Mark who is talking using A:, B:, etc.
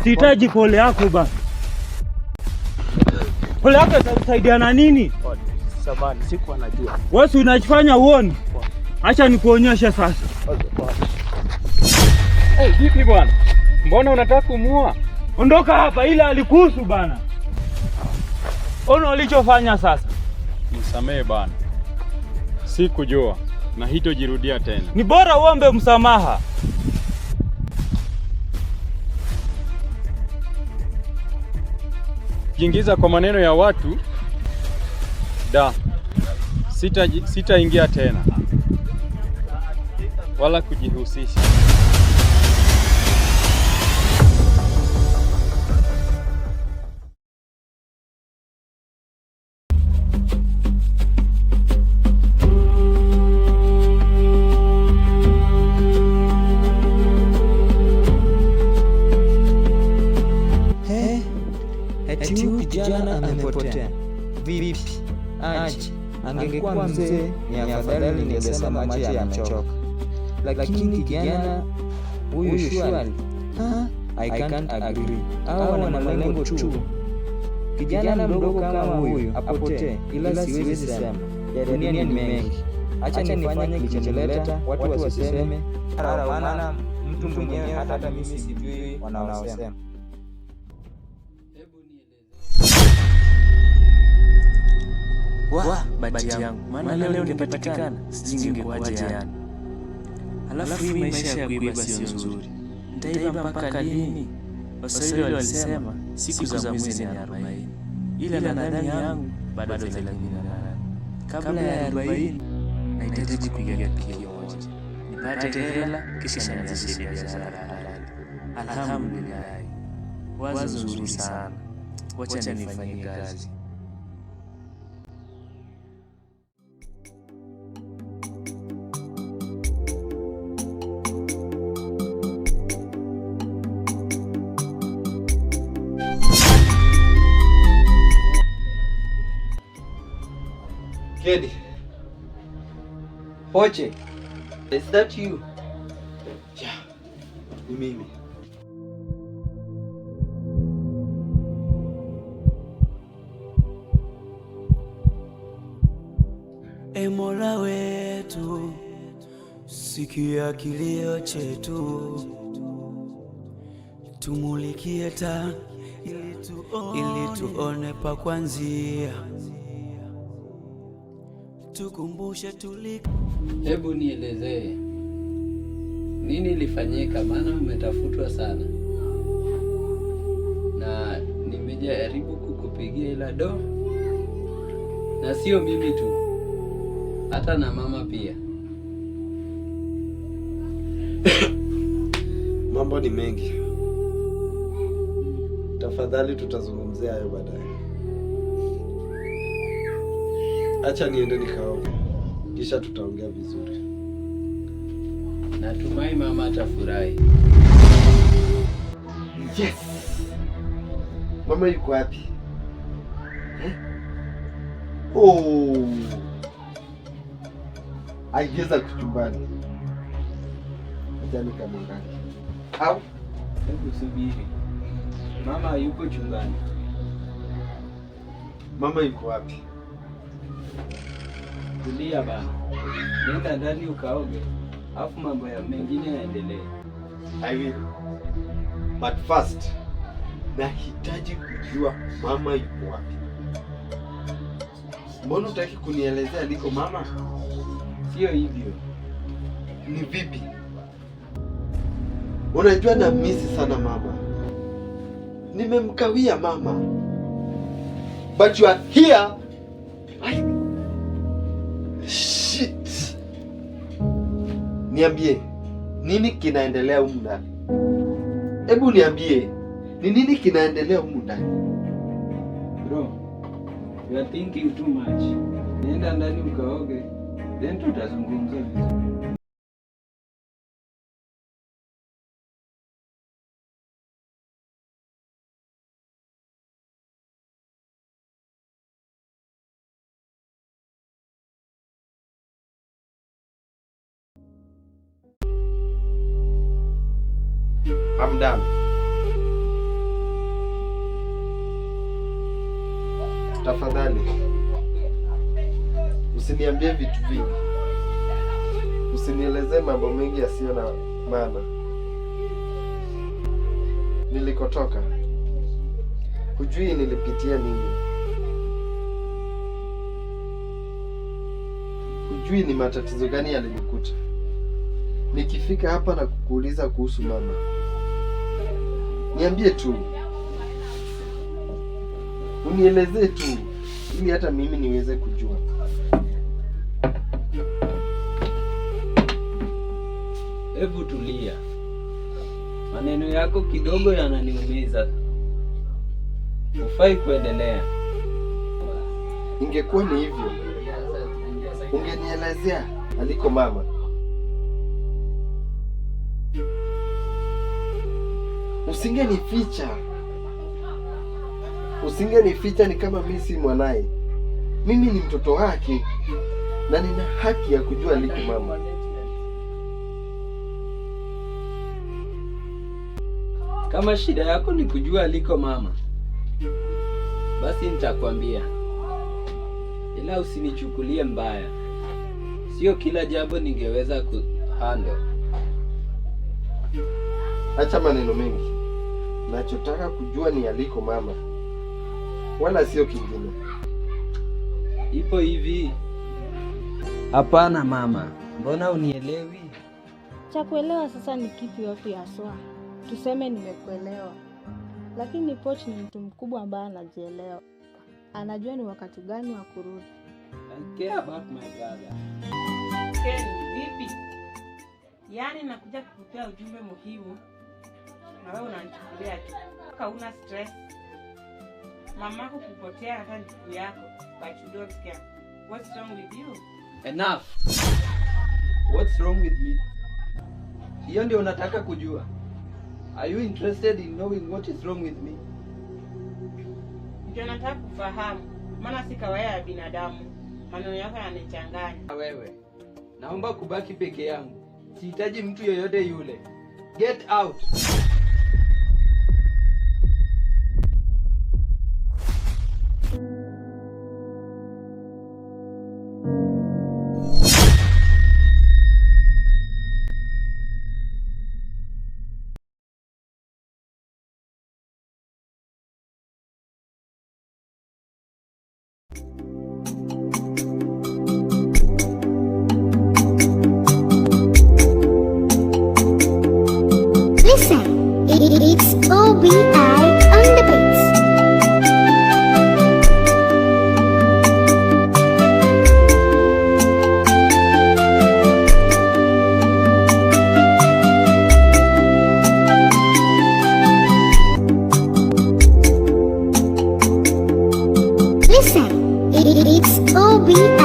A: Sihitaji pole yako bana. Pole yako itakusaidia na nini?
B: Samahani, sikuwa najua.
A: Wewe unajifanya uone. Acha nikuonyeshe sasa.
B: Vipi bwana? Mbona unataka kumuua?
A: Ondoka hapa, ila alikuhusu bana. Ona ulichofanya sasa.
B: Nisamehe bana. Sikujua na hitojirudia tena.
A: Ni bora uombe msamaha.
B: Jiingiza kwa maneno ya watu. Sitaingia tena. Wala kujihusisha.
C: Eti huyu kijana amepotea. Vipi? Aje, angekuwa mzee ni afadhali ningesema maji yamechoka. Lakini kijana huyu shwari. I can't agree. Hawa wana malengo tu. Kijana mdogo kama huyu apotee, ila siwezi sema. Ya dunia ni mengi. Acha nifanye kilichonileta, watu wasiseme. Maana mtu mwenyewe hata mimi sijui wanaosema.
D: Bahati yangu, maana leo nimepatikana, singekuaje yani. Alafu hii maisha ya kuiba sio nzuri. Nitaiba mpaka lini? Waswahili walisema siku za mwizi ni 40. Ila nadhani yangu bado 38. Kabla ya 40 nahitaji kupiga kitu moja. Nipate hela kisha nianze biashara halali. Alhamdulillah. Wazo nzuri sana. Wacha nifanye kazi.
C: Kedi. Poche. Is that you? Yeah. Ni mimi.
E: Mola wetu, sikia kilio chetu, tumulikie taa ili tuone pa kuanzia. Tukumbushe tulika.
F: Hebu nielezee nini ilifanyika, maana umetafutwa sana na nimejaribu kukupigia ila do, na sio mimi tu, hata na mama pia.
C: Mambo ni mengi, tafadhali tutazungumzia hayo baadaye. Acha niende nikaoge, kisha tutaongea vizuri.
F: Natumai mama atafurahi.
C: Yes! Mama yuko wapi? Oh! Aigeza kuchumbani. Acha nikamwangalie. Au?
F: Hebu subiri. Mama yuko chumbani.
C: Mama yuko wapi?
F: Tulia bana. Nenda ndani ukaoge. Alafu mambo ya mengine yaendelee.
C: I will. But first, nahitaji kujua mama yuko wapi. Mbona hutaki kunielezea aliko mama?
F: Sio hivyo.
C: Ni vipi? Unajua na misi sana mama. Nimemkawia mama. But you are here. Shit. Niambie, nini kinaendelea humu ndani? Hebu niambie, ni nini kinaendelea humu ndani?
F: Bro, you are thinking too much. Nenda ndani ukaoge, then tutazungumza vizuri.
C: I'm done.
G: tafadhali usiniambie vitu vingi, usinielezee mambo mengi yasiyo na maana. Nilikotoka hujui nilipitia nini, hujui ni matatizo gani yalinikuta. Nikifika hapa na kukuuliza kuhusu mama, niambie tu, unielezee tu, ili hata mimi niweze kujua.
F: Hebu tulia, maneno yako kidogo yananiumiza. Hufai kuendelea.
G: Ingekuwa ni hivyo, ungenielezea aliko mama. Usingenificha ni kama mimi si mwanaye. Mimi ni mtoto wake na nina haki ya kujua aliko mama.
F: Kama shida yako ni kujua aliko mama, basi nitakwambia, ila usinichukulie mbaya. Sio kila jambo ningeweza kuhandle.
G: Acha maneno mengi. Nachotaka kujua ni aliko mama, wala sio kingine.
F: Ipo hivi. Hapana mama, mbona unielewi?
H: Cha kuelewa sasa ni kipi wapi haswa? Tuseme nimekuelewa. Lakini Poch ni mtu mkubwa ambaye anajielewa. Anajua ni wakati gani wa kurudi.
F: I care about my brother.
I: Ken, vipi? Yaani nakuja kukupea ujumbe muhimu na wewe unanichukulia tu. Hauna stress. Mamako kupotea hata ndugu yako, but you don't care. What's wrong with you?
F: Enough. What's wrong with me? Hiyo ndio unataka kujua? Are you interested in knowing what is wrong with me?
I: Ndio nataka kufahamu, maana si kawaida ya binadamu. Maneno yako yananichanganya.
F: Wewe, naomba kubaki peke yangu. Sihitaji mtu yeyote yule. Get out.
J: Listen, it's OBI on the beats. Listen, it's OBI.